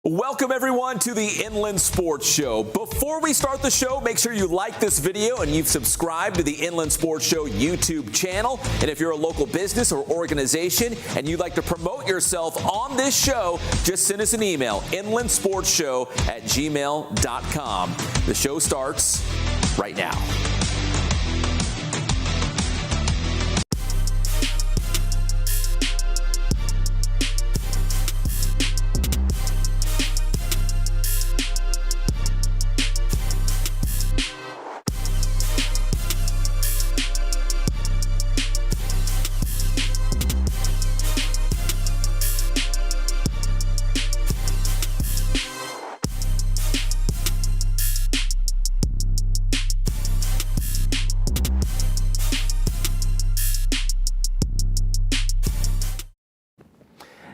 Welcome everyone to the Inland Sports Show. Before we start the show, make sure you like this video and you've subscribed to the Inland Sports Show YouTube channel. And if you're a local business or organization and you'd like to promote yourself on this show, just send us an email, inlandsportshow@gmail.com. The show starts right now.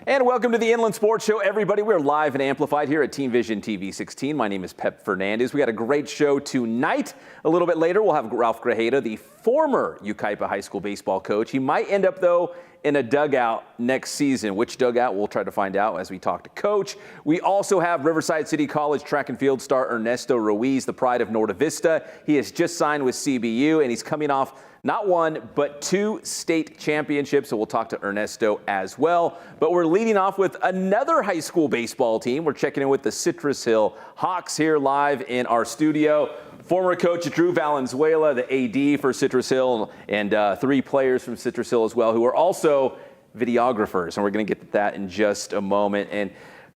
And welcome to the Inland Sports Show, everybody. We're live and amplified here at Team Vision TV 16. My name is Pep Fernandez. We got a great show tonight. A little bit later, we'll have Ralph Grajeda, the former Yucaipa High School baseball coach. He might end up, though, in a dugout next season. Which dugout? We'll try to find out as we talk to Coach. We also have Riverside City College track and field star Ernesto Ruiz, the pride of Norte Vista. He has just signed with CBU, and he's coming off not one, but two state championships, so we'll talk to Ernesto as well. But we're leading off with another high school baseball team. We're checking in with the Citrus Hill Hawks here live in our studio. Former coach Drew Valenzuela, the AD for Citrus Hill, and three players from Citrus Hill as well, who are also videographers, and we're going to get to that in just a moment. And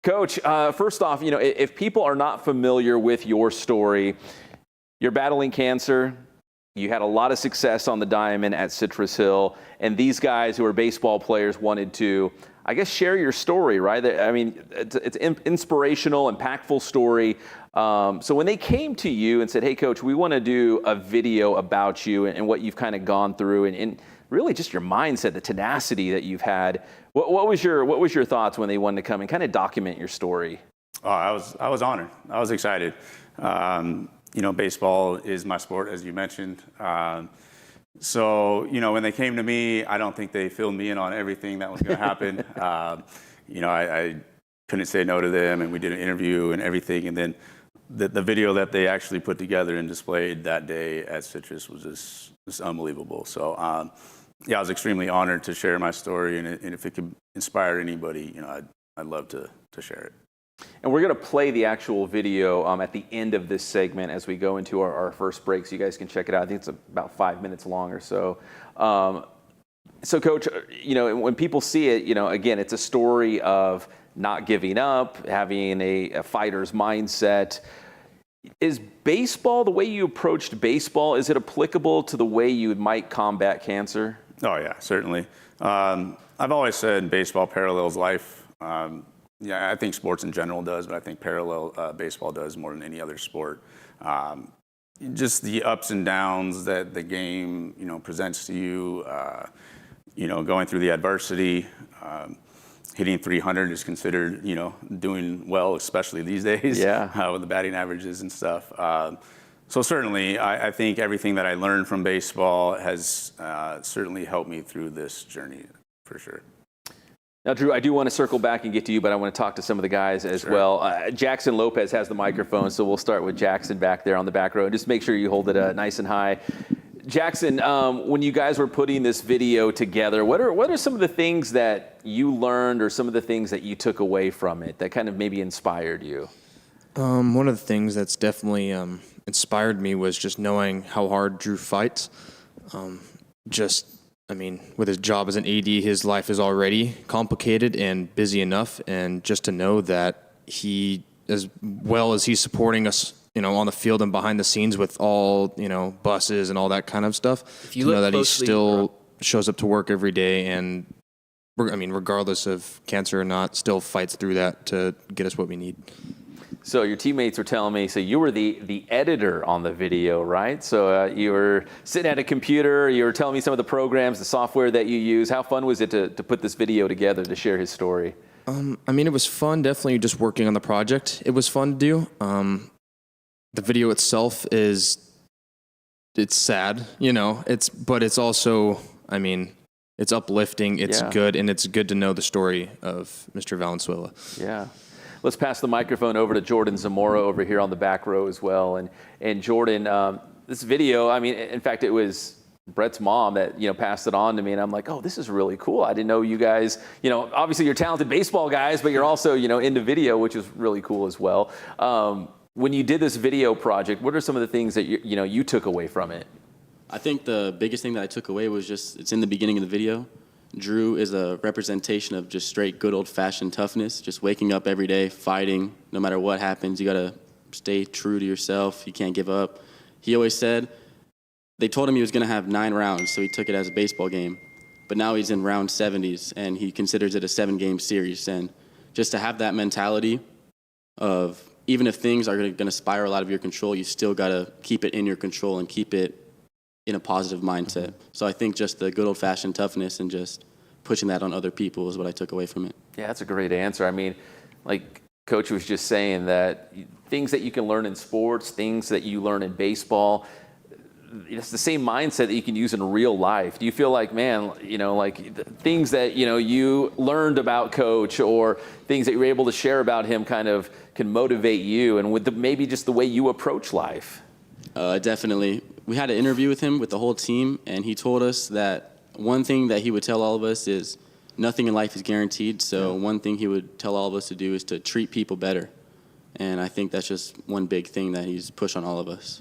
Coach, first off, you know, if people are not familiar with your story, you're battling cancer. You had a lot of success on the diamond at Citrus Hill, and these guys who are baseball players wanted to, I guess, share your story, right? I mean, it's an inspirational, impactful story. So when they came to you and said, hey, Coach, we want to do a video about you and what you've kind of gone through and really just your mindset, the tenacity that you've had, what was your thoughts when they wanted to come and kind of document your story? Oh, I was honored. I was excited. You know, baseball is my sport, as you mentioned. So, you know, when they came to me, I don't think they filled me in on everything that was going to happen. You know, I couldn't say no to them, and we did an interview and everything. And then the video that they actually put together and displayed that day at Citrus was just unbelievable. So, yeah, I was extremely honored to share my story. And if it could inspire anybody, you know, I'd love to share it. And we're going to play the actual video at the end of this segment as we go into our first break, so you guys can check it out. I think it's about 5 minutes long or so. So, Coach, you know, when people see it, you know, again, it's a story of not giving up, having a fighter's mindset. Is baseball, the way you approached baseball, is it applicable to the way you might combat cancer? Oh, yeah, certainly. I've always said baseball parallels life. Yeah, I think sports in general does, but I think parallel baseball does more than any other sport. Just the ups and downs that the game, you know, presents to you. You know, going through the adversity, hitting 300 is considered, you know, doing well, especially these days. Yeah. With the batting averages and stuff. So certainly, I think everything that I learned from baseball has certainly helped me through this journey, for sure. Now, Drew, I do want to circle back and get to you, but I want to talk to some of the guys as well. Jackson Lopez has the microphone, so we'll start with Jackson back there on the back row. And just make sure you hold it nice and high. Jackson, when you guys were putting this video together, what are some of the things that you learned or some of the things that you took away from it that kind of maybe inspired you? One of the things that's definitely inspired me was just knowing how hard Drew fights. I mean, with his job as an AD, his life is already complicated and busy enough. And just to know that he, as well as he's supporting us, you know, on the field and behind the scenes with all, you know, buses and all that kind of stuff, if you to look know that closely, he still shows up to work every day and, I mean, regardless of cancer or not, still fights through that to get us what we need. So your teammates were telling me, so you were the editor on the video, right? So you were sitting at a computer, you were telling me some of the programs, the software that you use. How fun was it to put this video together to share his story? I mean, it was fun, definitely just working on the project. It was fun to do. The video itself it's sad, you know, but it's also, I mean, it's uplifting, it's good, and it's good to know the story of Mr. Valenzuela. Yeah. Let's pass the microphone over to Jordan Zamora over here on the back row as well. And Jordan, this video, I mean, in fact, it was Brett's mom that, passed it on to me, and I'm like, oh, this is really cool. I didn't know you guys, obviously you're talented baseball guys, but you're also, into video, which is really cool as well. When you did this video project, what are some of the things that you took away from it? I think the biggest thing that I took away was just, it's in the beginning of the video. Drew is a representation of just straight good old-fashioned toughness, just waking up every day, fighting, no matter what happens. You got to stay true to yourself. You can't give up. He always said, they told him he was going to have 9 rounds, so he took it as a baseball game. But now he's in round 70s, and he considers it a 7-game series. And just to have that mentality of, even if things are going to spiral out of your control, you still got to keep it in your control and keep it in a positive mindset. So I think just the good old-fashioned toughness and just pushing that on other people is what I took away from it. Yeah, that's a great answer. I mean, like Coach was just saying, that things that you can learn in sports, things that you learn in baseball, it's the same mindset that you can use in real life. Do you feel like, man, things that, you learned about Coach, or things that you were able to share about him kind of can motivate you, and with maybe just the way you approach life? Definitely. We had an interview with him with the whole team, and he told us that one thing that he would tell all of us is nothing in life is guaranteed. So one thing he would tell all of us to do is to treat people better. And I think that's just one big thing that he's pushed on all of us.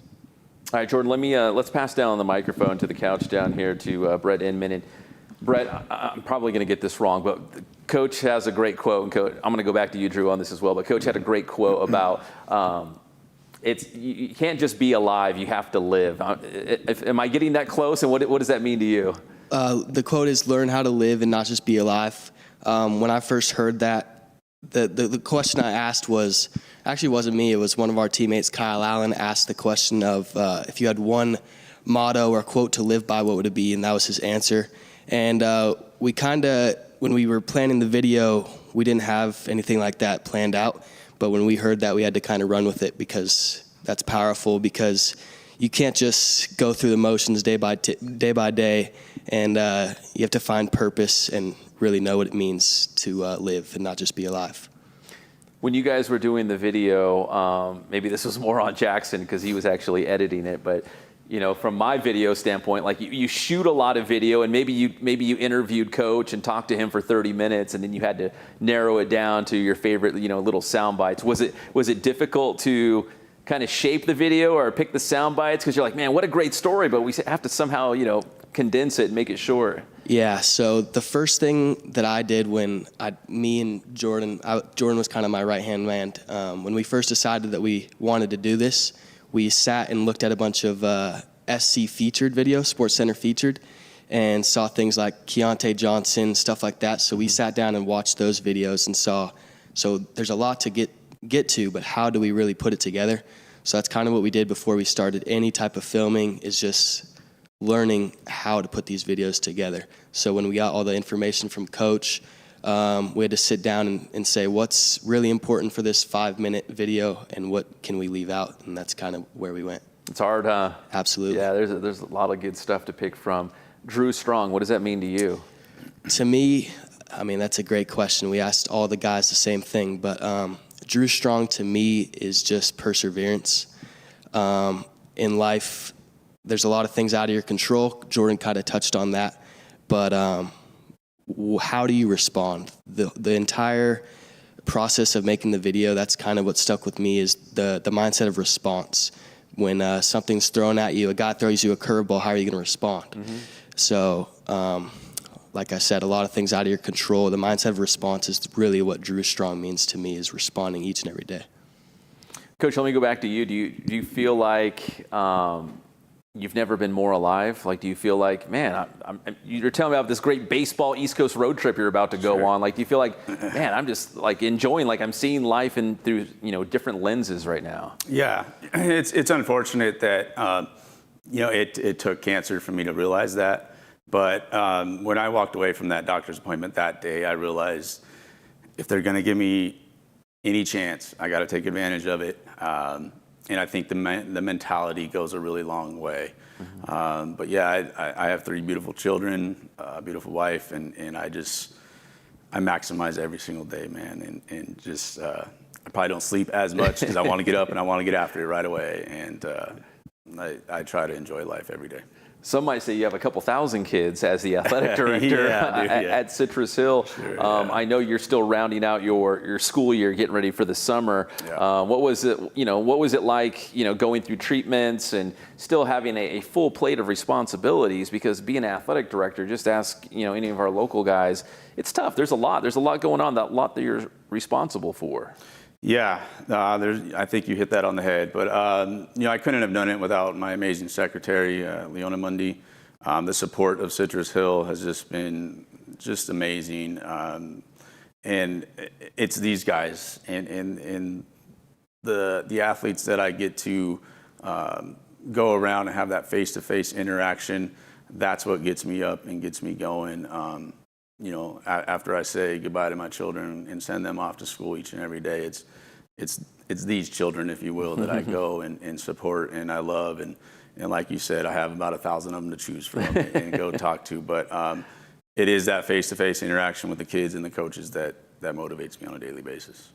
All right, Jordan, let's pass down the microphone to the couch down here to Brett Inman. And Brett, I'm probably going to get this wrong, but Coach has a great quote. And Coach, I'm going to go back to you, Drew, on this as well. But Coach had a great quote about you can't just be alive, you have to live. Am I getting that close? And what does that mean to you? The quote is, learn how to live and not just be alive. When I first heard that, the question I asked was, actually wasn't me, it was one of our teammates, Kyle Allen, asked the question of if you had one motto or quote to live by, what would it be? And that was his answer. And we kind of, when we were planning the video, we didn't have anything like that planned out. But when we heard that, we had to kind of run with it, because that's powerful, because you can't just go through the motions day by day, and you have to find purpose and really know what it means to live and not just be alive. When you guys were doing the video, maybe this was more on Jackson because he was actually editing it, but from my video standpoint, like you shoot a lot of video, and maybe you interviewed Coach and talked to him for 30 minutes, and then you had to narrow it down to your favorite little sound bites. Was it difficult to kind of shape the video or pick the sound bites, because you're like, man, what a great story, but we have to somehow condense it and make it short? Yeah, so the first thing that I did when me and Jordan was kind of my right-hand man, when we first decided that we wanted to do this, we sat and looked at a bunch of SC featured videos, Sports Center featured, and saw things like Keontae Johnson, stuff like that. So we sat down and watched those videos and saw, so there's a lot to get to, but how do we really put it together? So that's kind of what we did before we started any type of filming, is just learning how to put these videos together. So when we got all the information from Coach, we had to sit down and say, what's really important for this 5-minute video and what can we leave out? And that's kind of where we went. It's hard, huh? Absolutely. Yeah, there's a lot of good stuff to pick from. Drew Strong, what does that mean to you? To me, I mean, that's a great question. We asked all the guys the same thing, but Drew Strong to me is just perseverance. In life, there's a lot of things out of your control. Jordan kind of touched on that, but how do you respond? The entire process of making the video, that's kind of what stuck with me, is the mindset of response. When something's thrown at you, a guy throws you a curveball, how are you going to respond? Mm-hmm. So, like I said, a lot of things out of your control. The mindset of response is really what Drew Strong means to me, is responding each and every day. Coach, let me go back to you. Do you feel like you've never been more alive? Like, do you feel like, man, you're telling me about this great baseball East Coast road trip you're about to go on. Like, do you feel like, man, I'm just like enjoying, like I'm seeing life through different lenses right now? Yeah, it's unfortunate that it took cancer for me to realize that. But when I walked away from that doctor's appointment that day, I realized if they're going to give me any chance, I got to take advantage of it. And I think the mentality goes a really long way. Mm-hmm. But yeah, I have 3 beautiful children, a beautiful wife, and I maximize every single day, man. And just I probably don't sleep as much because I want to get up and I want to get after it right away. And I try to enjoy life every day. Some might say you have a couple thousand kids as the athletic director at Citrus Hill. Sure, I know you're still rounding out your school year, getting ready for the summer. Yeah. What was it? What was it like? Going through treatments and still having a full plate of responsibilities. Because being an athletic director, just ask any of our local guys. It's tough. There's a lot. There's a lot going on. That lot that you're responsible for. Yeah, I think you hit that on the head. But, I couldn't have done it without my amazing secretary, Leona Mundy. The support of Citrus Hill has just been just amazing. And it's these guys and the athletes that I get to go around and have that face-to-face interaction. That's what gets me up and gets me going. After I say goodbye to my children and send them off to school each and every day, it's these children, if you will, that I go and support and I love. And like you said, I have about 1,000 of them to choose from and go talk to. But it is that face-to-face interaction with the kids and the coaches that motivates me on a daily basis.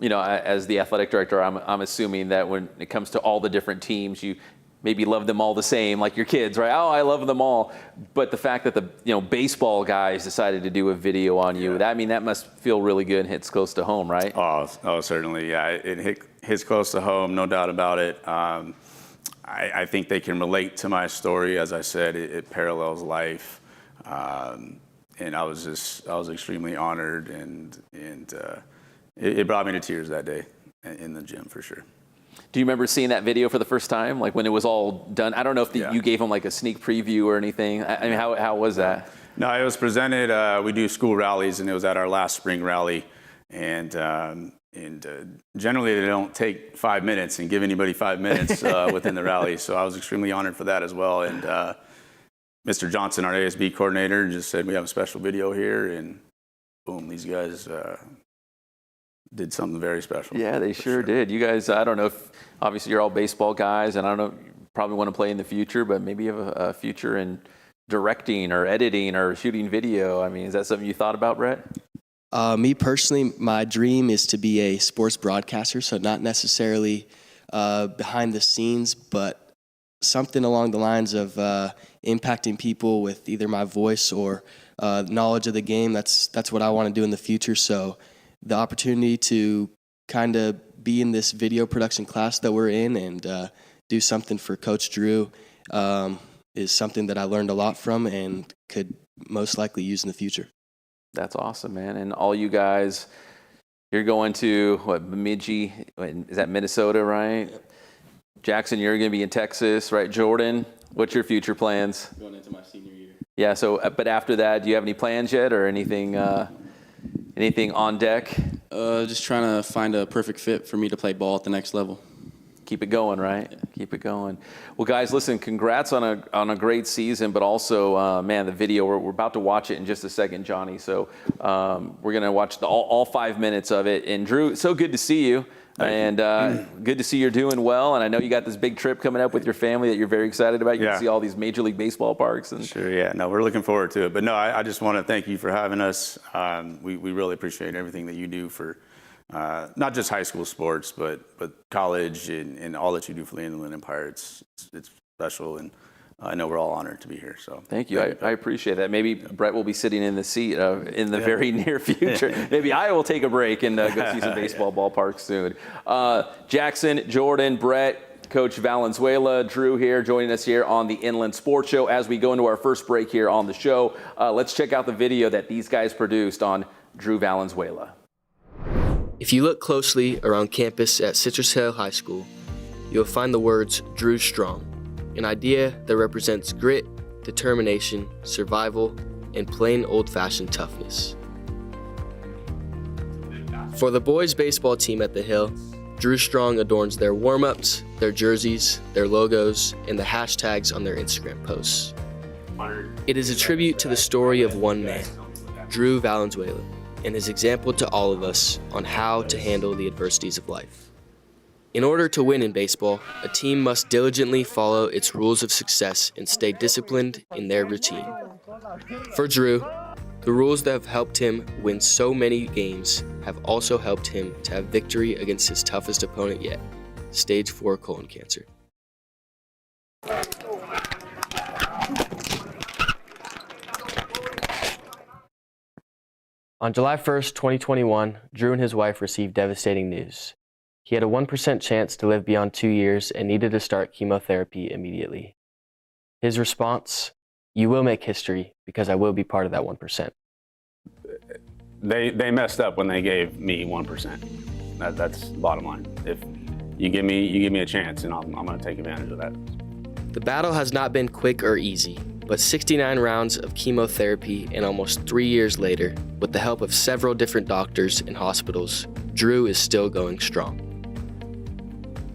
As the athletic director, I'm assuming that when it comes to all the different teams, you maybe love them all the same, like your kids, right? Oh, I love them all. But the fact that the baseball guys decided to do a video on you, that must feel really good and hits close to home, right? Oh, certainly, yeah. It hits close to home, no doubt about it. I think they can relate to my story. As I said, it parallels life. And I was extremely honored, and it brought me to tears that day in the gym for sure. Do you remember seeing that video for the first time, like when it was all done? I don't know if you gave them like a sneak preview or anything. I mean, how was that? No, it was presented. We do school rallies, and it was at our last spring rally. And generally, they don't take 5 minutes and give anybody 5 minutes within the rally. So I was extremely honored for that as well. And Mr. Johnson, our ASB coordinator, just said, we have a special video here. And boom, these guys did something very special. Yeah, they sure did. You guys, I don't know if, obviously you're all baseball guys, and I don't know, you probably want to play in the future, but maybe you have a future in directing or editing or shooting video. I mean, is that something you thought about, Brett? Me personally, my dream is to be a sports broadcaster, so not necessarily behind the scenes, but something along the lines of impacting people with either my voice or knowledge of the game. That's what I want to do in the future. So the opportunity to kind of be in this video production class that we're in and do something for Coach Drew is something that I learned a lot from and could most likely use in the future. That's awesome, man. And all you guys, you're going to, Bemidji, is that Minnesota, right? Yep. Jackson, you're going to be in Texas, right? Jordan, what's your future plans? Going into my senior year. Yeah, so, but after that, do you have any plans yet or anything on deck? Just trying to find a perfect fit for me to play ball at the next level. Keep it going, right? Yeah. Keep it going. Well, guys, listen, congrats on a great season, but also, man, the video, we're about to watch it in just a second, Johnny. So we're going to watch all 5 minutes of it. And Drew, so good to see you. And good to see you're doing well. And I know you got this big trip coming up with your family that you're very excited about. You can see all these Major League Baseball parks. And sure, yeah. No, we're looking forward to it. But no, I just want to thank you for having us. We really appreciate everything that you do for not just high school sports, but college and all that you do for the Inland Empire. It's special, and I know we're all honored to be here. So thank you. I appreciate that. Maybe Brett will be sitting in the seat in the very near future. Maybe I will take a break and go see some baseball ballparks soon. Jackson, Jordan, Brett, Coach Valenzuela, Drew here joining us here on the Inland Sports Show. As we go into our first break here on the show, let's check out the video that these guys produced on Drew Valenzuela. If you look closely around campus at Citrus Hill High School, you'll find the words Drew Strong, an idea that represents grit, determination, survival, and plain old-fashioned toughness. For the boys' baseball team at the Hill, Drew Strong adorns their warm-ups, their jerseys, their logos, and the hashtags on their Instagram posts. It is a tribute to the story of one man, Drew Valenzuela, and his example to all of us on how to handle the adversities of life. In order to win in baseball, a team must diligently follow its rules of success and stay disciplined in their routine. For Drew, The rules that have helped him win so many games have also helped him to have victory against his toughest opponent yet, stage 4 colon cancer. On July 1st, 2021, Drew and his wife received devastating news. He had a 1% chance to live beyond 2 years and needed to start chemotherapy immediately. His response, "You will make history because I will be part of that 1%. They messed up when they gave me 1%. That's the bottom line. If you give me a chance, and I'm going to take advantage of that. The battle has not been quick or easy, but 69 rounds of chemotherapy and almost 3 years later, with the help of several different doctors and hospitals, Drew is still going strong.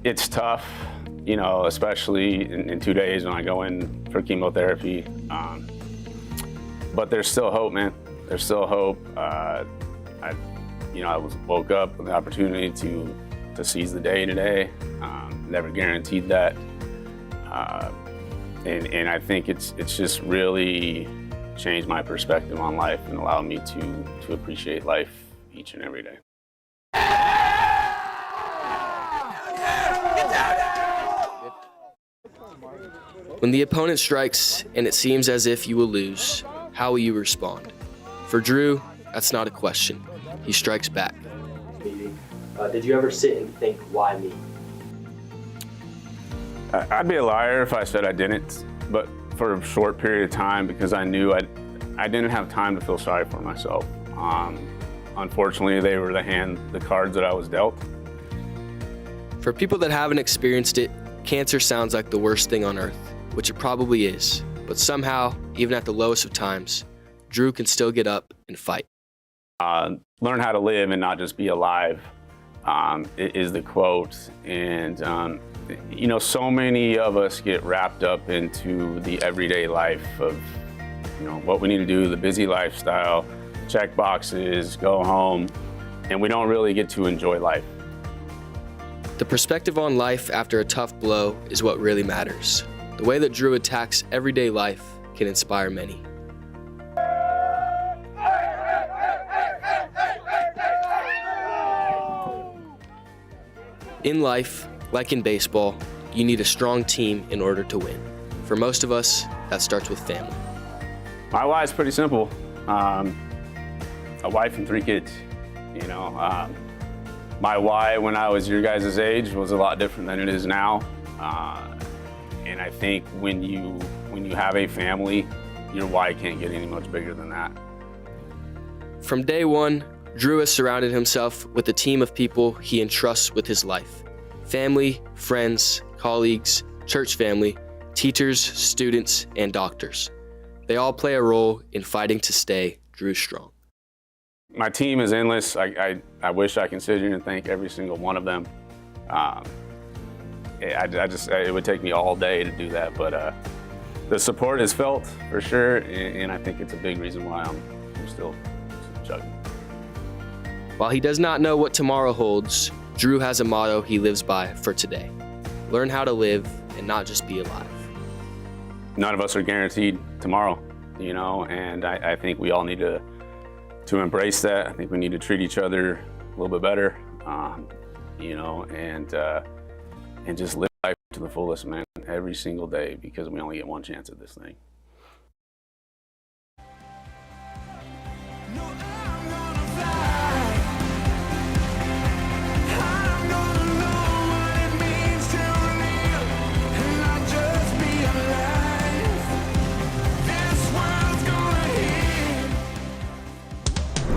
It's tough, especially in 2 days when I go in for chemotherapy. But there's still hope, man. There's still hope. I woke up with the opportunity to seize the day today. Never guaranteed that. And I think it's just really changed my perspective on life and allowed me to appreciate life each and every day. When the opponent strikes and it seems as if you will lose, how will you respond? For Drew, that's not a question. He strikes back. Did you ever sit and think, why me? I'd be a liar if I said I didn't, but for a short period of time, because I knew I didn't have time to feel sorry for myself. Unfortunately, they were the cards that I was dealt. For people that haven't experienced it, cancer sounds like the worst thing on earth, which it probably is. But somehow, even at the lowest of times, Drew can still get up and fight. Learn how to live and not just be alive is the quote. And so many of us get wrapped up into the everyday life of, what we need to do, the busy lifestyle, check boxes, go home, and we don't really get to enjoy life. The perspective on life after a tough blow is what really matters. The way that Drew attacks everyday life can inspire many. In life, like in baseball, you need a strong team in order to win. For most of us, that starts with family. My why is pretty simple. A wife and 3 kids. My why when I was your guys' age was a lot different than it is now. And I think when you have a family, your why can't get any much bigger than that. From day one, Drew has surrounded himself with a team of people he entrusts with his life. Family, friends, colleagues, church family, teachers, students, and doctors. They all play a role in fighting to stay Drew strong. My team is endless. I wish I could sit here and thank every single one of them. It would take me all day to do that, but the support is felt for sure, and I think it's a big reason why I'm still chugging. While he does not know what tomorrow holds, Drew has a motto he lives by for today. Learn how to live and not just be alive. None of us are guaranteed tomorrow, and I think we all need to embrace that. I think we need to treat each other a little bit better, and just live life to the fullest, man, every single day, because we only get one chance at this thing.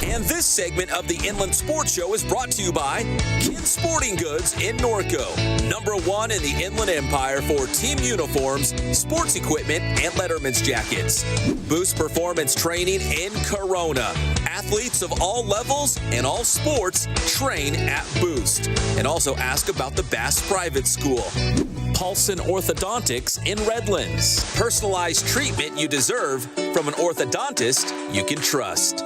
And this segment of the Inland Sports Show is brought to you by Kids Sporting Goods in Norco, #1 in the Inland Empire for team uniforms, sports equipment, and Letterman's jackets. Boost Performance Training in Corona. Athletes of all levels and all sports train at Boost. And also ask about the Bass Private School. Paulson Orthodontics in Redlands. Personalized treatment you deserve from an orthodontist you can trust.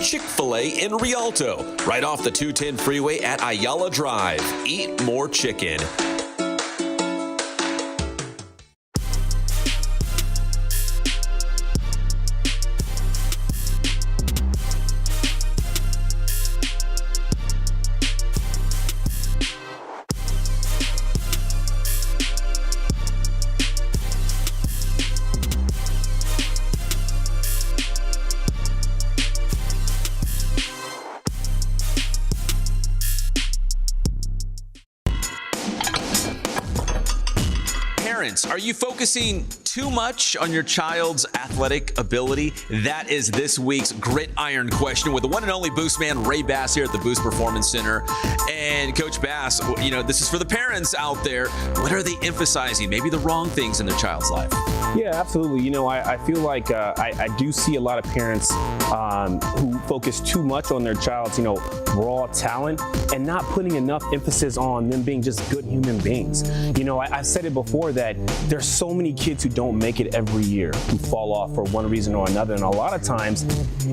Chick-fil-A in Rialto, right off the 210 freeway at Ayala Drive. Eat more chicken. Parents, are you focusing too much on your child's athletic ability? That is this week's Gridiron question with the one and only Boost man, Ray Bass, here at the Boost Performance Center. And Coach Bass, this is for the parents out there. What are they emphasizing? Maybe the wrong things in their child's life. Yeah, absolutely. I feel like I do see a lot of parents who focus too much on their child's, raw talent and not putting enough emphasis on them being just good human beings. I've said it before that there's so many kids who don't make it every year, who fall off for one reason or another. And a lot of times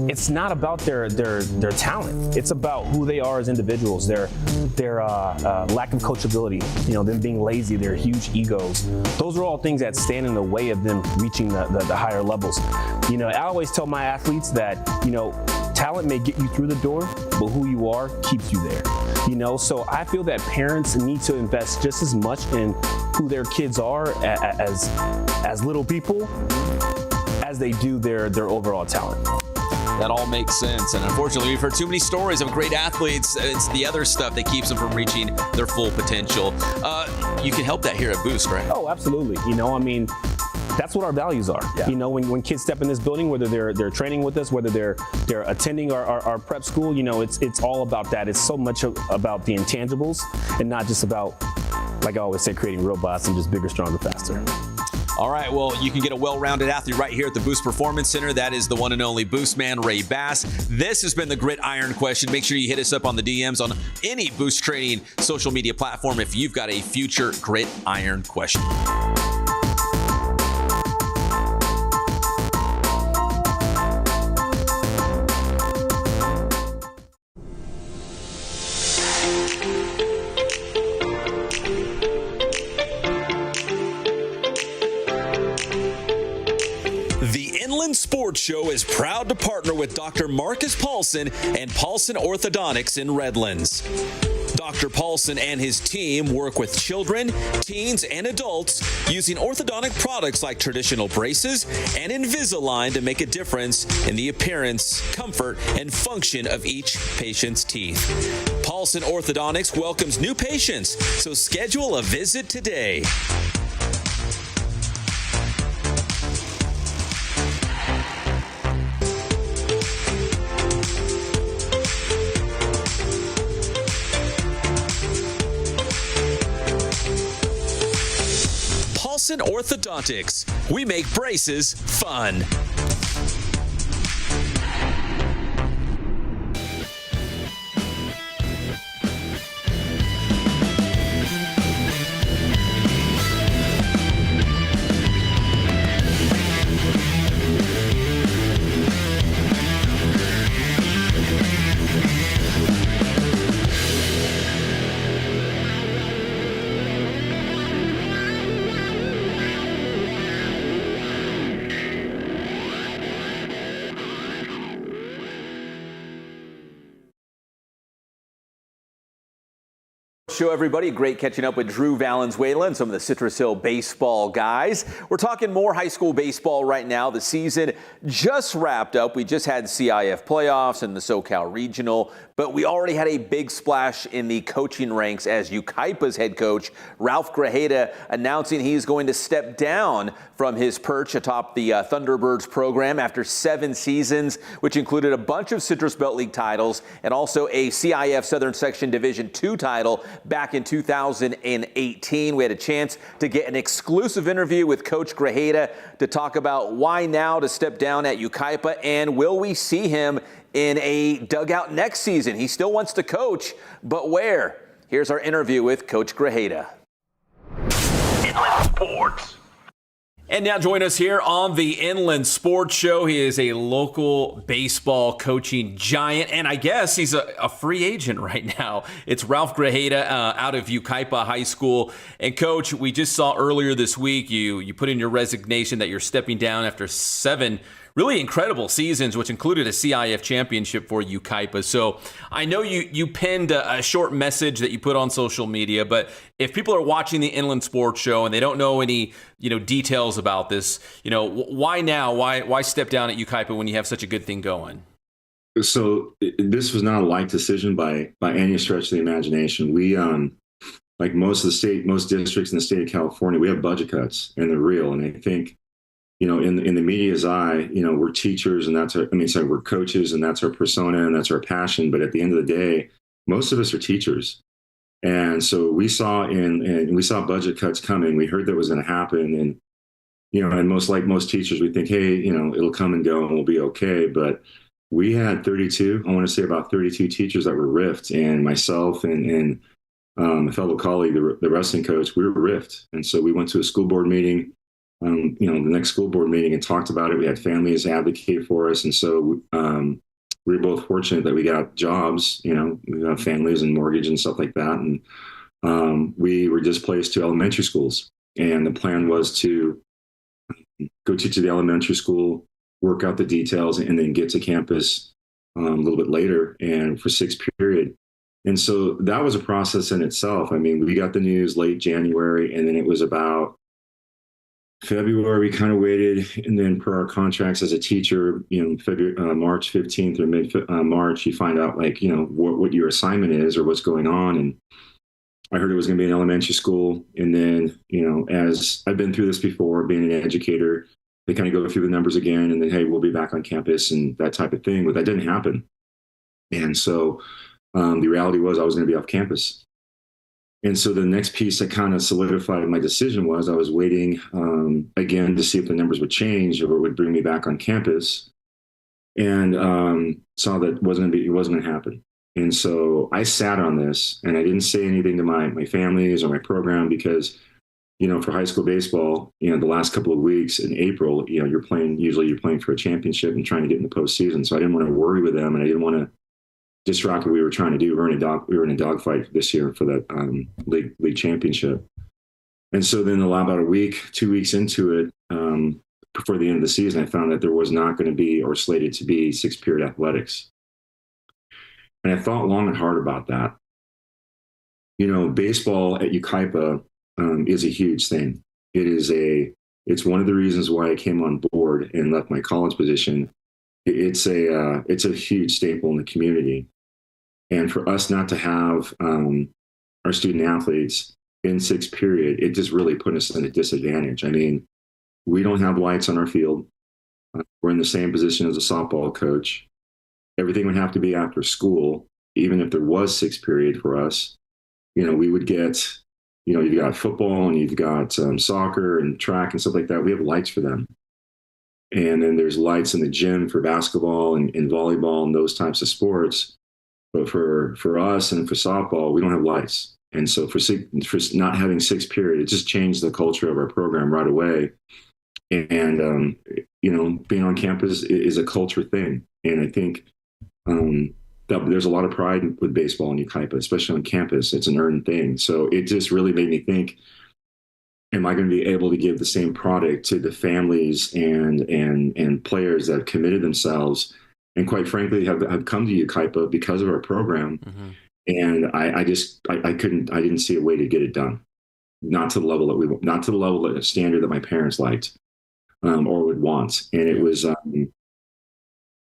it's not about their talent. It's about who they are as individuals, their lack of coachability, them being lazy, their huge egos. Those are all things that stand in the way of them reaching the higher levels. I always tell my athletes that, talent may get you through the door, but who you are keeps you there. So I feel that parents need to invest just as much in who their kids are as little people as they do their overall talent. That all makes sense. And unfortunately, we've heard too many stories of great athletes. It's the other stuff that keeps them from reaching their full potential. You can help that here at Boost, right? Oh, absolutely. That's what our values are. Yeah. When kids step in this building, whether they're training with us, whether they're attending our prep school, it's all about that. It's so much about the intangibles and not just about, like I always say, creating robots and just bigger, stronger, faster. All right, well, you can get a well-rounded athlete right here at the Boost Performance Center. That is the one and only Boost man, Ray Bass. This has been the Gridiron question. Make sure you hit us up on the DMs on any Boost Training social media platform if you've got a future Gridiron question. Sports Show is proud to partner with Dr. Marcus Paulson and Paulson Orthodontics in Redlands. Dr. Paulson and his team work with children, teens, and adults using orthodontic products like traditional braces and Invisalign to make a difference in the appearance, comfort, and function of each patient's teeth. Paulson Orthodontics welcomes new patients, so schedule a visit today. Paulson Orthodontics. We make braces fun. Show, everybody. Great catching up with Drew Valenzuela and some of the Citrus Hill baseball guys. We're talking more high school baseball right now. The season just wrapped up. We just had CIF playoffs and the SoCal Regional, but we already had a big splash in the coaching ranks as Yucaipa's head coach, Ralph Grajeda, announcing he's going to step down from his perch atop the Thunderbirds program after 7 seasons, which included a bunch of Citrus Belt League titles and also a CIF Southern Section Division II title back in 2018. We had a chance to get an exclusive interview with Coach Grajeda to talk about why now to step down at Yucaipa, and will we see him in a dugout next season? He still wants to coach, but where? Here's our interview with Coach Grajeda. Inland Sports. And now join us here on the Inland Sports Show. He is a local baseball coaching giant, and I guess he's a free agent right now. It's Ralph Grajeda out of Yucaipa High School. And Coach, we just saw earlier this week you put in your resignation that you're stepping down after 7 really incredible seasons, which included a CIF championship for Yucaipa. So I know you penned a short message that you put on social media, but if people are watching the Inland Sports Show and they don't know any details about this, why now? Why step down at Yucaipa when you have such a good thing going? So this was not a light decision by any stretch of the imagination. like most districts in the state of California, we have budget cuts, and they're real. And I think, in the media's eye, we're teachers, and we're coaches, and that's our persona, and that's our passion. But at the end of the day, most of us are teachers. And so we saw budget cuts coming. We heard that was going to happen. And, and most teachers, we think, hey, it'll come and go and we'll be okay. But we had 32, I want to say about 32 teachers that were riffed, and myself and a fellow colleague, the wrestling coach, we were riffed. And so we went to a school board meeting, the next school board meeting, and talked about it. We had families advocate for us. And so we were both fortunate that we got jobs, we have families and mortgage and stuff like that. And we were displaced to elementary schools. And the plan was to go teach at the elementary school, work out the details, and then get to campus a little bit later and for 6th period. And so that was a process in itself. I mean, we got the news late January, and then it was about February, we kind of waited. And then per our contracts as a teacher, March 15th or mid-March, you find out what your assignment is or what's going on. And I heard it was going to be an elementary school. And then, as I've been through this before, being an educator, they kind of go through the numbers again, and then, hey, we'll be back on campus and that type of thing. But that didn't happen. And so the reality was I was going to be off campus. And so the next piece that kind of solidified my decision was I was waiting again to see if the numbers would change or would bring me back on campus, and saw that it wasn't going to happen. And so I sat on this, and I didn't say anything to my families or my program because, for high school baseball, the last couple of weeks in April, you're playing for a championship and trying to get in the postseason. So I didn't want to worry with them, and I didn't want to disrupt what we were trying to do. We were in a dogfight this year for that league championship. And so then about 2 weeks into it, before the end of the season, I found that there was not going to be, or slated to be, 6th period athletics. And I thought long and hard about that. Baseball at Yucaipa is a huge thing. It's one of the reasons why I came on board and left my college position. It's a huge staple in the community. And for us not to have our student athletes in 6th period, it just really put us in a disadvantage. I mean, we don't have lights on our field. We're in the same position as a softball coach. Everything would have to be after school, even if there was 6th period for us. We would get, you've got football and you've got soccer and track and stuff like that. We have lights for them. And then there's lights in the gym for basketball and volleyball and those types of sports. But for us and for softball, we don't have lights. And so for not having 6th period, it just changed the culture of our program right away. And, being on campus is a culture thing. And I think that there's a lot of pride with baseball in Yucaipa, especially on campus. It's an earned thing. So it just really made me think, am I going to be able to give the same product to the families and players that have committed themselves and, quite frankly, have come to Yucaipa because of our program? Mm-hmm. And I didn't see a way to get it done. Not to the level that standard that my parents liked or would want. And it was,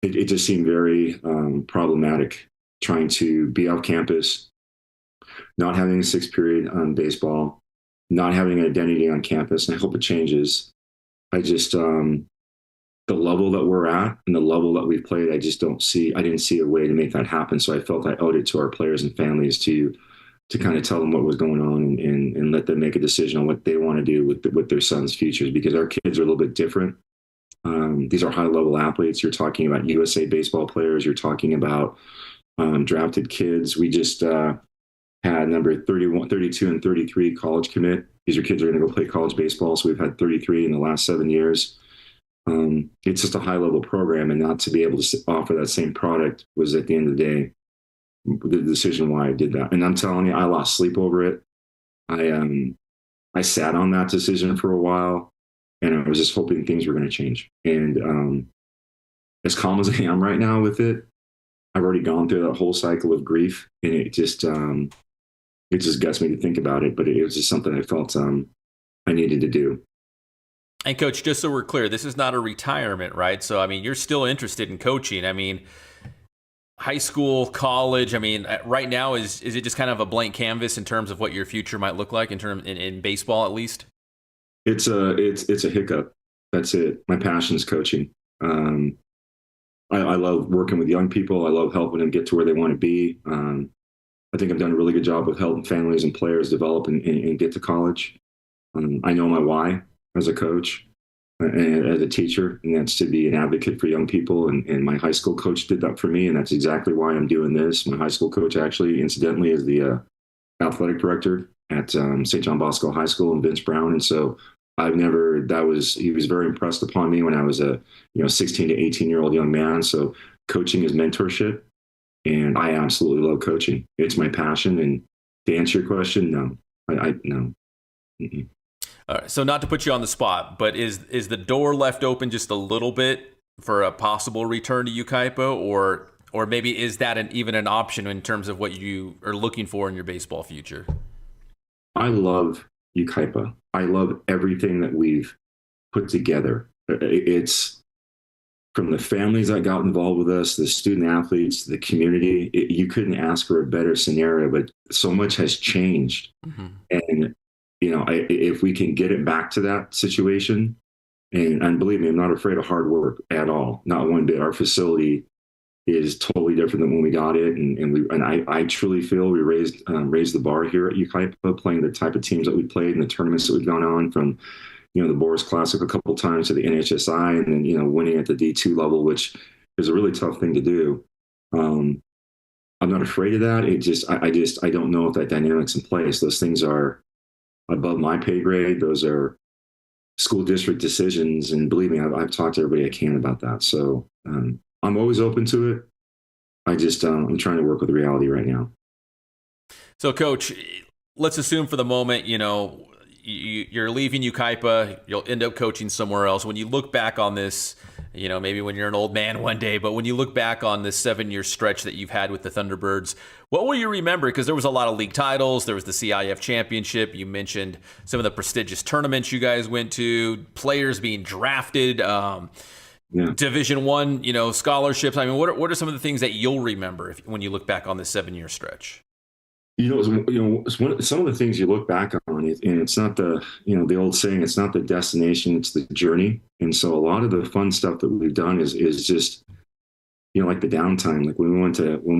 it just seemed very problematic trying to be off campus, not having a 6th period on baseball, not having an identity on campus. And I hope it changes. I just, the level that we're at and the level that we've played, I didn't see a way to make that happen. So I felt I owed it to our players and families to kind of tell them what was going on and let them make a decision on what they want to do with their sons' futures, because our kids are a little bit different. These are high-level athletes. You're talking about USA baseball players. You're talking about drafted kids. We just had number 31, 32, and 33 college commit. These are kids who are going to go play college baseball. So we've had 33 in the last 7 years. It's just a high-level program, and not to be able to offer that same product was, at the end of the day, the decision why I did that. And I'm telling you, I lost sleep over it. I sat on that decision for a while, and I was just hoping things were going to change. And as calm as I am right now with it, I've already gone through that whole cycle of grief, and it just guts me to think about it. But it was just something I felt I needed to do. And Coach, just so we're clear, this is not a retirement, right? So, I mean, you're still interested in coaching. I mean, high school, college? I mean, right now, is it just kind of a blank canvas in terms of what your future might look like in baseball, at least? It's a hiccup. That's it. My passion is coaching. I love working with young people. I love helping them get to where they want to be. I think I've done a really good job of helping families and players develop and get to college. I know my why as a coach and as a teacher, and that's to be an advocate for young people. And my high school coach did that for me, and that's exactly why I'm doing this. My high school coach actually, incidentally, is the athletic director at St. John Bosco High School in Vince Brown. And so he was very impressed upon me when I was a 16 to 18-year-old young man. So coaching is mentorship, and I absolutely love coaching. It's my passion. And to answer your question, no, no. Mm-mm. All right, so not to put you on the spot, but is the door left open just a little bit for a possible return to Yucaipa, or maybe is that even an option in terms of what you are looking for in your baseball future? I love Yucaipa. I love everything that we've put together. It's from the families that got involved with us, the student athletes, the community. You couldn't ask for a better scenario, but so much has changed. Mm-hmm. And if we can get it back to that situation, and believe me, I'm not afraid of hard work at all, not one bit. Our facility is totally different than when we got it, and I truly feel we raised the bar here at Yucaipa, playing the type of teams that we played and the tournaments that we've gone on, from the Boris Classic a couple of times to the NHSI, and then winning at the D2 level, which is a really tough thing to do. I'm not afraid of that. I don't know if that dynamic's in place. Those things are above my pay grade. Those are school district decisions, and believe me, I've talked to everybody I can about that. So I'm always open to it. I'm trying to work with reality right now. So, Coach, let's assume for the moment, you're leaving Yucaipa, you'll end up coaching somewhere else. When you look back on this, maybe when you're an old man one day, but when you look back on this 7-year stretch that you've had with the Thunderbirds, what will you remember? Because there was a lot of league titles. There was the CIF championship. You mentioned some of the prestigious tournaments you guys went to, players being drafted, Division I, scholarships. I mean, what are some of the things that you'll remember when you look back on this 7-year stretch? Some of the things you look back on, and it's not the old saying, it's not the destination, it's the journey. And so a lot of the fun stuff that we've done is just, like the downtime. Like when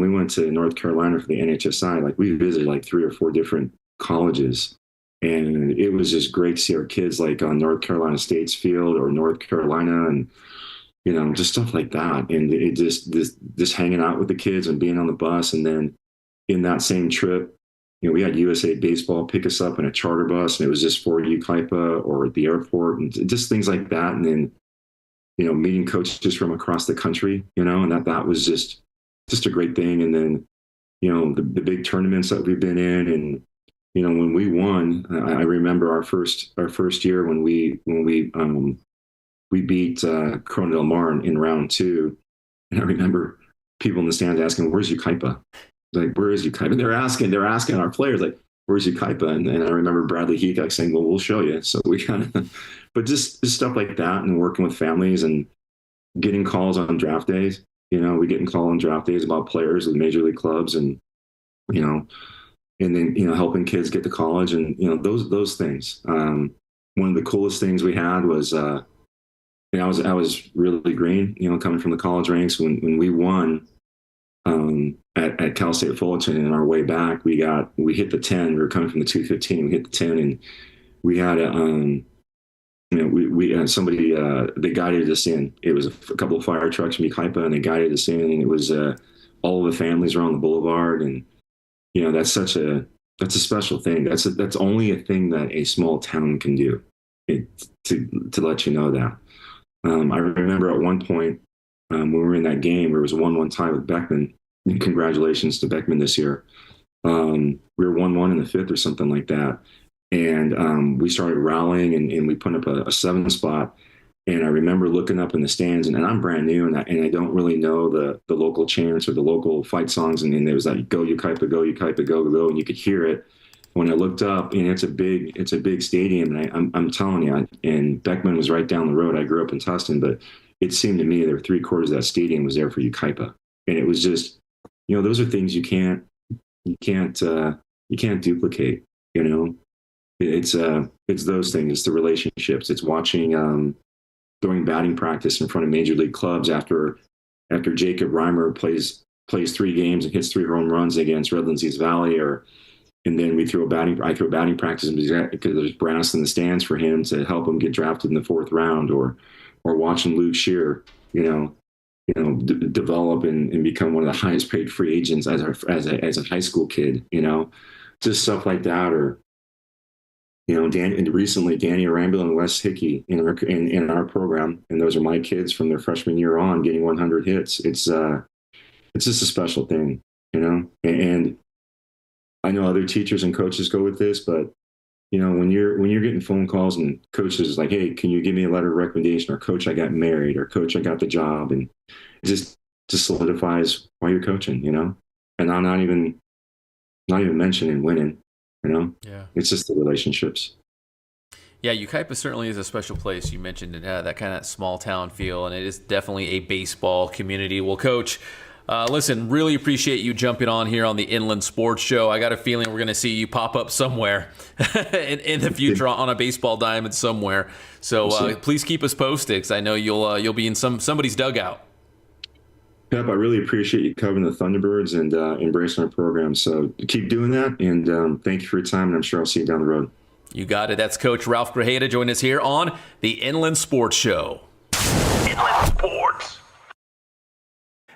we went to North Carolina for the NHSI, like we visited like 3 or 4 different colleges, and it was just great to see our kids like on North Carolina State's field or North Carolina, and just stuff like that. And it just hanging out with the kids and being on the bus. And then in that same trip, we had USA Baseball pick us up in a charter bus, and it was just for Yucaipa or at the airport, and just things like that. And then, meeting coaches from across the country, and that was just a great thing. And then, the big tournaments that we've been in, and, when we won, I remember our first year when we beat Corona del Mar in round 2. And I remember people in the stands asking, "Where's Yucaipa?" Like, where is Yucaipa? And they're asking our players, like, where's Yucaipa? And I remember Bradley Heacock saying, well, we'll show you. So we kind of, but just stuff like that, and working with families and getting calls on draft days. We get calls on draft days about players with major league clubs, and, and then, helping kids get to college, and, those things. One of the coolest things we had was, I was really green, coming from the college ranks when we won at Cal State Fullerton. And on our way back, we hit the 10. We were coming from the 215. We hit the 10, and we had somebody they guided us in. It was a couple of fire trucks from Yucaipa, and they guided us in. And it was all of the families around the boulevard, and that's a special thing. That's only a thing that a small town can do. To let you know that. I remember at one point when we were in that game, there was a 1-1 tie with Beckman. And congratulations to Beckman this year. We were 1-1 in the 5th or something like that. And we started rallying, and we put up a 7 spot. And I remember looking up in the stands, and I'm brand new, and I don't really know the local chants or the local fight songs. And there was like, go Yucaipa, go Yucaipa, go, go. And you could hear it when I looked up, and it's a big stadium. And I'm telling you, and Beckman was right down the road. I grew up in Tustin, but it seemed to me there were 3/4 of that stadium was there for Yucaipa. And it was just those are things you can't duplicate. It's those things. It's the relationships. It's watching throwing batting practice in front of major league clubs after Jacob Reimer plays 3 games and hits 3 home runs against Redlands East Valley, and then I throw batting practice because there's brass in the stands for him to help him get drafted in the 4th round, or watching Luke Shear, develop and become one of the highest paid free agents as a high school kid, just stuff like that. Or, recently Danny Arambula and Wes Hickey in our program, and those are my kids from their freshman year on, getting 100 hits. It's just a special thing, and I know other teachers and coaches go with this, but when you're getting phone calls and coaches is like, hey, can you give me a letter of recommendation, or coach, I got married, or coach, I got the job, and it just solidifies why you're coaching, and I'm not even mentioning winning, Yeah. It's just the relationships. Yeah, Yucaipa certainly is a special place. You mentioned it had that kind of small town feel, and it is definitely a baseball community. Well, Coach, listen, really appreciate you jumping on here on the Inland Sports Show. I got a feeling we're going to see you pop up somewhere in the future on a baseball diamond somewhere. So please keep us posted, because I know you'll be in somebody's dugout. Pep, I really appreciate you covering the Thunderbirds and embracing our program. So keep doing that, and thank you for your time, and I'm sure I'll see you down the road. You got it. That's Coach Ralph Grajeda joining us here on the Inland Sports Show. Inland Sports.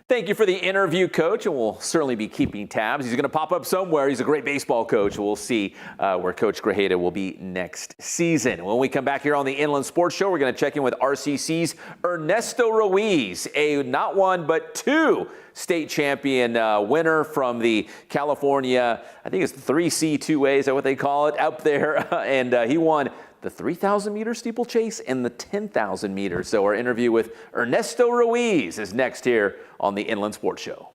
Thank you for the interview, Coach, and we'll certainly be keeping tabs. He's going to pop up somewhere. He's a great baseball coach. We'll see where Coach Grajeda will be next season. When we come back here on the Inland Sports Show, we're going to check in with RCC's Ernesto Ruiz, a not one but 2 state champion winner from the California, I think it's 3C2A, is that what they call it, up there, and he won the 3,000 meter steeplechase and the 10,000 meters. So our interview with Ernesto Ruiz is next here on the Inland Sports Show.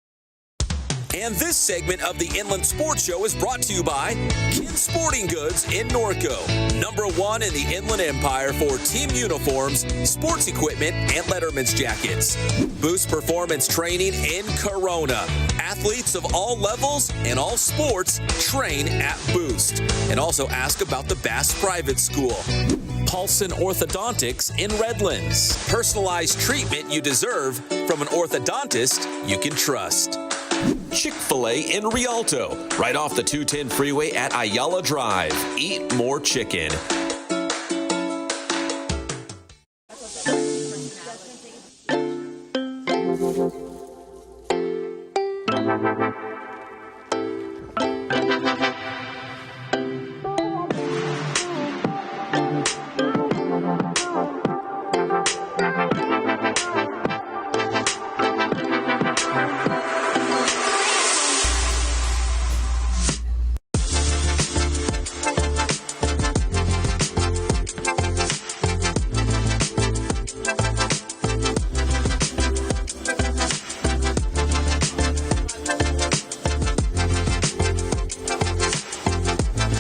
And this segment of the Inland Sports Show is brought to you by Kin Sporting Goods in Norco, #1 in the Inland Empire for team uniforms, sports equipment, and Letterman's jackets. Boost Performance Training in Corona. Athletes of all levels and all sports train at Boost. And also ask about the Bass Private School. Paulson Orthodontics in Redlands. Personalized treatment you deserve from an orthodontist you can trust. Chick-fil-A in Rialto, right off the 210 freeway at Ayala Drive. Eat more chicken.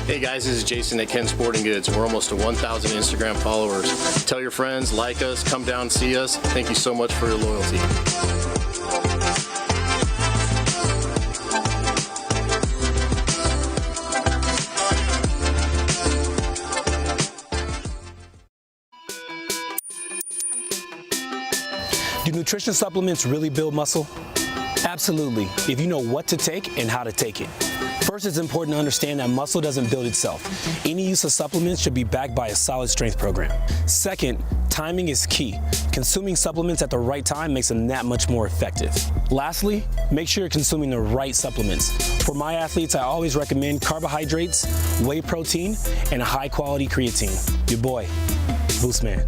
Hey guys, this is Jason at Ken Sporting Goods. We're almost to 1,000 Instagram followers. Tell your friends, like us, come down and see us. Thank you so much for your loyalty. Do nutrition supplements really build muscle? Absolutely, if you know what to take and how to take it. First, it's important to understand that muscle doesn't build itself. Any use of supplements should be backed by a solid strength program. Second, timing is key. Consuming supplements at the right time makes them that much more effective. Lastly, make sure you're consuming the right supplements. For my athletes, I always recommend carbohydrates, whey protein, and a high-quality creatine. Your boy, Boostman.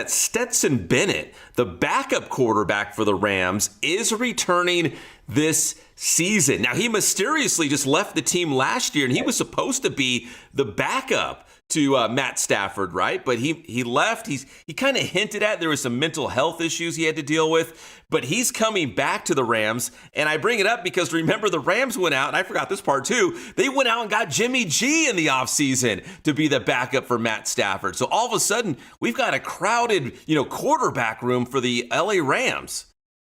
that Stetson Bennett, the backup quarterback for the Rams, is returning this season. Now, he mysteriously just left the team last year, and he was supposed to be the backup to Matt Stafford, right? But he left. He kind of hinted at there was some mental health issues he had to deal with, but he's coming back to the Rams. And I bring it up because remember the Rams went out, and I forgot this part too, they went out and got Jimmy G in the offseason to be the backup for Matt Stafford. So all of a sudden, we've got a crowded, quarterback room for the LA Rams.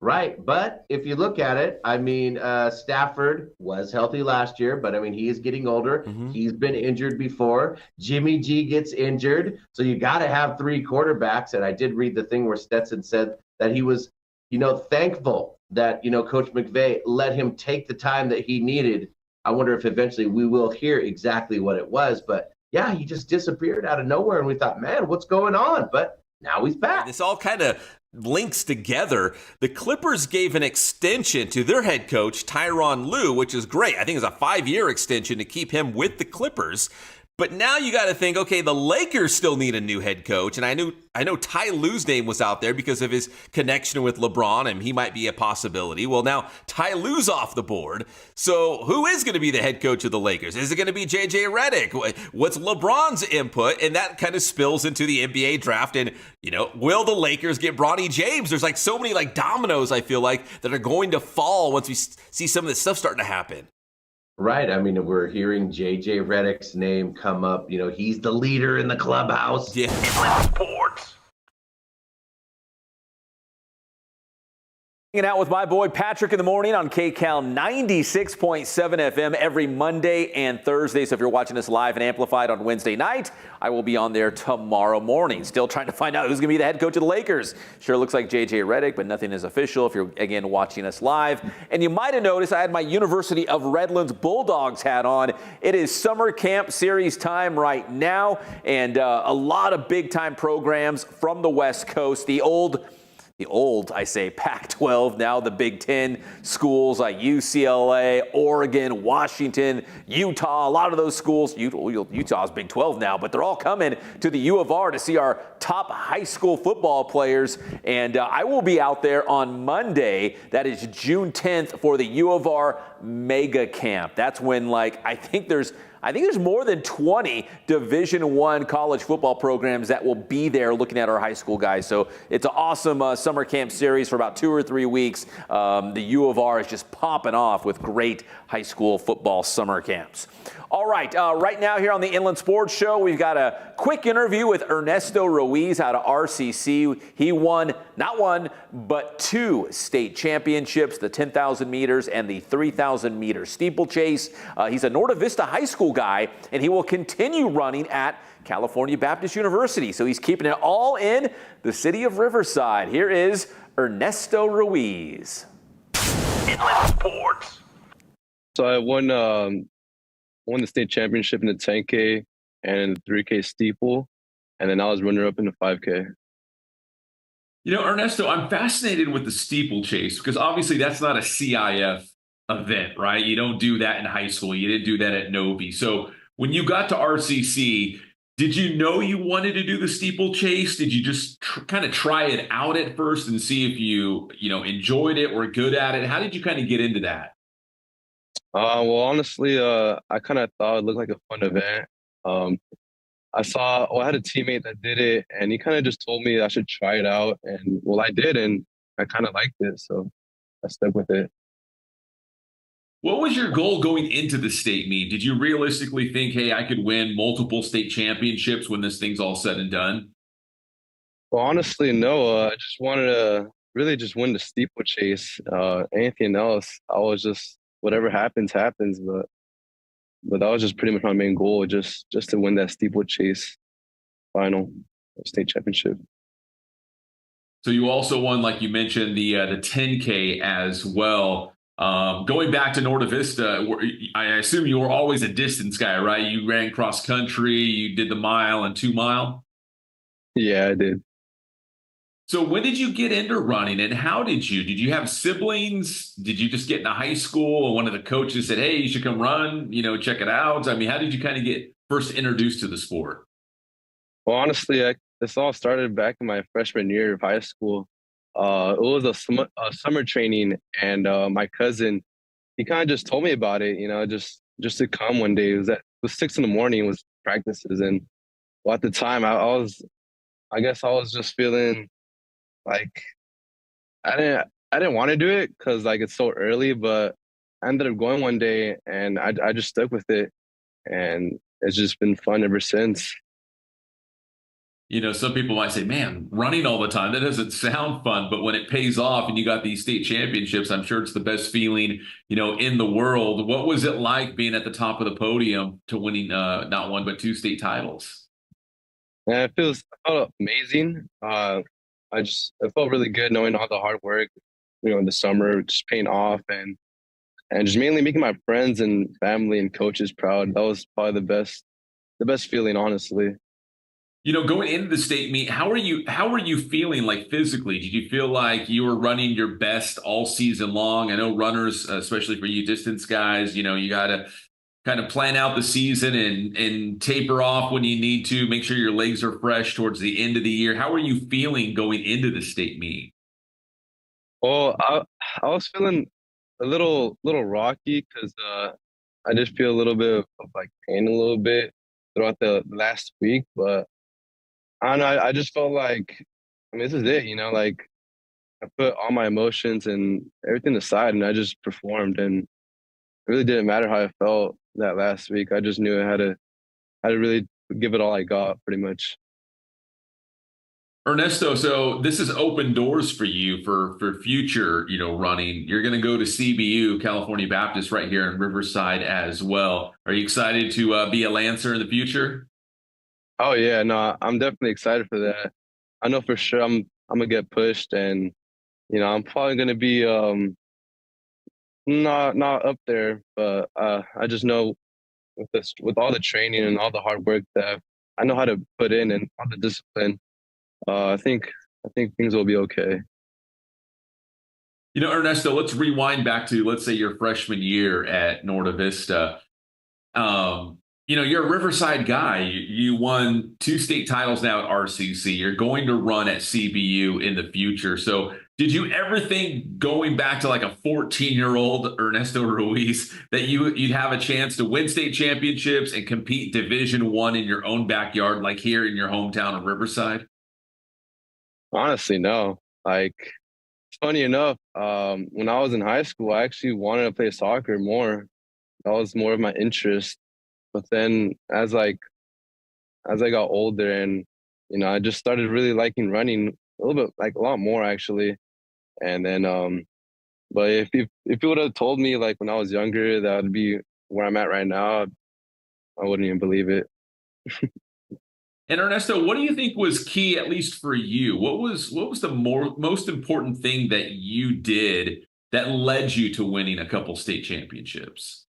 Right. But if you look at it, I mean, Stafford was healthy last year, but I mean, he is getting older. Mm-hmm. He's been injured before. Jimmy G gets injured. So you got to have 3 quarterbacks. And I did read the thing where Stetson said that he was, thankful that, Coach McVay let him take the time that he needed. I wonder if eventually we will hear exactly what it was. But yeah, he just disappeared out of nowhere. And we thought, man, what's going on? But now he's back. This all kind of links together. The Clippers gave an extension to their head coach, Tyronn Lue, which is great. I think it's a 5-year extension to keep him with the Clippers. But now you got to think, okay, the Lakers still need a new head coach. And I know Ty Lue's name was out there because of his connection with LeBron, and he might be a possibility. Well, now Ty Lue's off the board. So who is going to be the head coach of the Lakers? Is it going to be JJ Redick? What's LeBron's input? And that kind of spills into the NBA draft. And, will the Lakers get Bronny James? There's like so many like dominoes, I feel like, that are going to fall once we see some of this stuff starting to happen. Right. I mean, we're hearing J.J. Redick's name come up. He's the leader in the clubhouse. Yeah. Sports. Hanging out with my boy Patrick in the morning on KCAL 96.7 FM every Monday and Thursday. So if you're watching us live and amplified on Wednesday night, I will be on there tomorrow morning. Still trying to find out who's going to be the head coach of the Lakers. Sure looks like J.J. Redick, but nothing is official if you're, again, watching us live. And you might have noticed I had my University of Redlands Bulldogs hat on. It is summer camp series time right now, and a lot of big-time programs from the West Coast. The old, I say, Pac-12, now the Big Ten schools like UCLA, Oregon, Washington, Utah, a lot of those schools. Utah's Big 12 now, but they're all coming to the U of R to see our top high school football players. And I will be out there on Monday. That is June 10th for the U of R Mega Camp. That's when, I think there's more than 20 Division I college football programs that will be there looking at our high school guys. So it's an awesome summer camp series for about 2 or 3 weeks. The U of R is just popping off with great high school football summer camps. All right, right now here on the Inland Sports Show, we've got a quick interview with Ernesto Ruiz out of RCC. He won, not one, but 2 state championships, the 10,000 meters and the 3,000 meter steeplechase. He's a Norte Vista High School guy, and he will continue running at California Baptist University. So he's keeping it all in the city of Riverside. Here is Ernesto Ruiz. Inland Sports. So I won the state championship in the 10K and 3K steeple, and then I was runner-up in the 5K. Ernesto, I'm fascinated with the steeplechase because obviously that's not a CIF event, right? You don't do that in high school. You didn't do that at Novi. So when you got to RCC, did you know you wanted to do the steeplechase? Did you just kind of try it out at first and see if you enjoyed it or good at it? How did you kind of get into that? Well, honestly, I kind of thought it looked like a fun event. I had a teammate that did it, and he kind of just told me I should try it out. And, well, I did, and I kind of liked it, so I stuck with it. What was your goal going into the state meet? Did you realistically think, hey, I could win multiple state championships when this thing's all said and done? Well, honestly, no. I just wanted to really just win the steeplechase. Anything else, I was just, whatever happens, happens. But that was just pretty much my main goal, just to win that steeplechase final state championship. So you also won, like you mentioned, the 10K as well. Going back to Norte Vista, I assume you were always a distance guy, right? You ran cross country, you did the mile and 2 mile. Yeah, I did. So when did you get into running, and how did you have siblings? Did you just get into high school and one of the coaches said, hey, you should come run, check it out? I mean, how did you kind of get first introduced to the sport? Well, honestly, I this all started back in my freshman year of high school. It was a summer training, and my cousin, he kind of just told me about it, just to come one day. It was 6 in the morning, was practices, and well, at the time I guess I was just feeling like I didn't want to do it because like it's so early, but I ended up going one day, and I just stuck with it, and it's just been fun ever since. Some people might say, man, running all the time, that doesn't sound fun. But when it pays off and you got these state championships, I'm sure it's the best feeling, in the world. What was it like being at the top of the podium to winning not one, but 2 state titles? And I felt amazing. It felt really good knowing all the hard work, in the summer, just paying off and just mainly making my friends and family and coaches proud. That was probably the best feeling, honestly. Going into the state meet, how are you feeling like physically? Did you feel like you were running your best all season long? I know runners, especially for you distance guys, you got to kind of plan out the season and taper off when you need to, make sure your legs are fresh towards the end of the year. How are you feeling going into the state meet? Well, I was feeling a little rocky because I just feel a little bit of like pain a little bit throughout the last week, but I don't know. I just felt like, this is it, like I put all my emotions and everything aside and I just performed, and it really didn't matter how I felt that last week. I just knew I had to really give it all I got, pretty much. Ernesto, so this has opened doors for you for future, running. You're going to go to CBU, California Baptist, right here in Riverside as well. Are you excited to be a Lancer in the future? Oh yeah, no, I'm definitely excited for that. I know for sure I'm gonna get pushed, and I'm probably gonna be not up there, but I just know with all the training and all the hard work that I know how to put in and all the discipline, I think things will be okay. Ernesto, let's rewind back to, let's say, your freshman year at Norte Vista. You're a Riverside guy. You won 2 state titles now at RCC. You're going to run at CBU in the future. So did you ever think, going back to like a 14-year-old Ernesto Ruiz, that you'd have a chance to win state championships and compete Division I in your own backyard, like here in your hometown of Riverside? Honestly, no. Like, it's funny enough, when I was in high school, I actually wanted to play soccer more. That was more of my interest. But then as I got older and, I just started really liking running a little bit, like a lot more actually. And then, but if you would have told me like when I was younger that would be where I'm at right now, I wouldn't even believe it. And Ernesto, what do you think was key, at least for you? What was the most important thing that you did that led you to winning a couple state championships?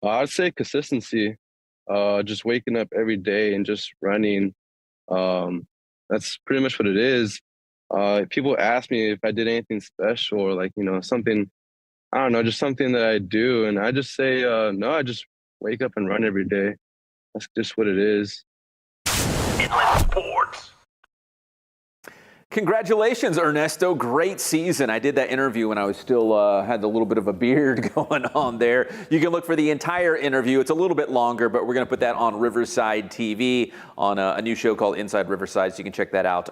I'd say consistency, just waking up every day and just running. That's pretty much what it is. People ask me if I did anything special or like, something, I don't know, just something that I do. And I just say, no, I just wake up and run every day. That's just what it is. Inland Sports. Congratulations, Ernesto. Great season. I did that interview when I was still had a little bit of a beard going on there. You can look for the entire interview. It's a little bit longer, but we're going to put that on Riverside TV on a new show called Inside Riverside. So you can check that out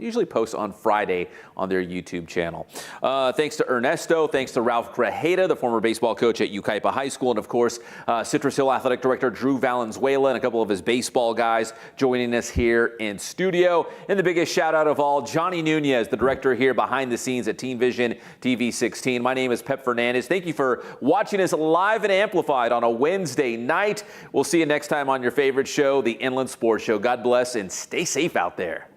usually posts on Friday on their YouTube channel. Thanks to Ernesto. Thanks to Ralph Grajeda, the former baseball coach at Yucaipa High School. And of course, Citrus Hill Athletic Director Drew Valenzuela and a couple of his baseball guys joining us here in studio. And the biggest shout out of all, Johnny Nunez, the director here behind the scenes at Team Vision TV 16. My name is Pep Fernandez. Thank you for watching us live and amplified on a Wednesday night. We'll see you next time on your favorite show, the Inland Sports Show. God bless and stay safe out there.